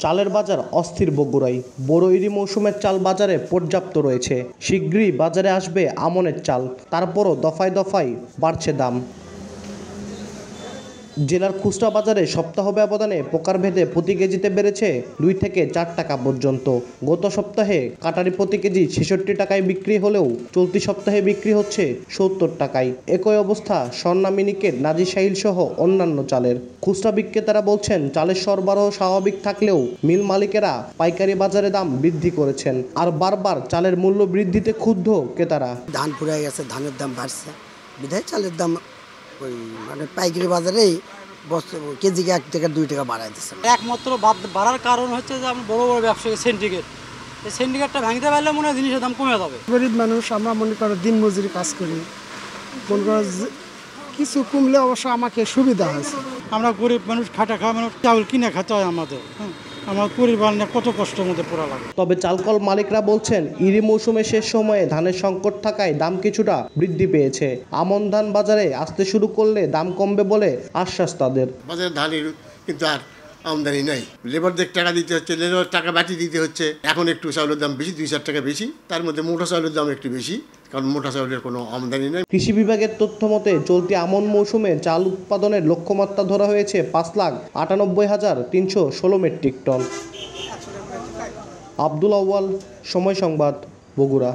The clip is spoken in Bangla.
চালের বাজার অস্থির বগুড়ায়। বোরো ইরি মৌসুমের চাল বাজারে পর্যাপ্ত রয়েছে। শীঘ্রই বাজারে আসবে আমনের চাল, তারপরও দফায় দফায় বাড়ছে দাম। জেলার খুচরা বাজারে সপ্তাহ ব্যবধানে প্রকারভেদে প্রতি কেজিতে বেড়েছে 2 থেকে 4 টাকা পর্যন্ত। গত সপ্তাহে কাটারি প্রতি কেজি 66 টাকায় বিক্রি হলেও চলতি সপ্তাহে বিক্রি হচ্ছে 70 টাকায়। একই অবস্থা স্বর্ণা মিনিকেট, নাজিরশাহিল সহ অন্যান্য চালের। খুচরা বিক্রেতারা বলছেন, চালের সরবরাহ স্বাভাবিক থাকলেও মিল মালিকেরা পাইকারি বাজারে দাম বৃদ্ধি করেছেন। আর বারবার চালের মূল্য বৃদ্ধিতে ক্ষুব্ধ ক্রেতারা। ধান ফুরাই গেছে, ধানের দাম বাড়ছে, বিধায় চালের দাম ওই মানে পাইকারি বাজারেই কেজিকে 1 থেকে 2 টাকা বাড়াই দিচ্ছে। একমাত্র বাড়ার কারণ হচ্ছে যে আমরা বড় বড় ব্যবসায়ী সিন্ডিকেট, এই সিন্ডিকেটটা ভাঙতে পারলে মনে হয় জিনিসের দাম কমে যাবে। গরিব মানুষ আমরা মনে করো দিন মজুরি কাজ করি, মনে করো কিছু কমলে অবশ্য আমাকে সুবিধা হয়েছে। আমরা গরিব মানুষ, খাটা খাওয়া মানুষ, চাউল কিনে খেতে হয় আমাদের। আমার পরিবার নিয়ে কত কষ্টের মধ্যে পড়া লাগে। তবে চালকল মালিকরা বলছেন, ইরি মৌসুমের শেষ সময়ে ধানের সংকট থাকায় দাম কিছুটা বৃদ্ধি পেয়েছে। আমন ধান বাজারে আসতে শুরু করলে দাম কমবে বলে আশ্বাস তাদের। বাজারে ধানের কিন্তু আর আমদানি নাই, লেবারদের টাকা দিতে হচ্ছে, লেবার টাকা বাটি দিতে হচ্ছে। এখন একটু চাউলের দাম বেশি, 2-4 টাকা বেশি। তার মধ্যে মোটা চাউলের দাম একটু বেশি, কারণ মোটা চাউলের কোনো আমদানি নেই। কৃষি বিভাগের তথ্য মতে চলতি আমন মৌসুমে চাল উৎপাদনের লক্ষ্যমাত্রা ধরা হয়েছে 5,98,316 মেট্রিক টন। আব্দুল আউয়াল, সময় সংবাদ, বগুড়া।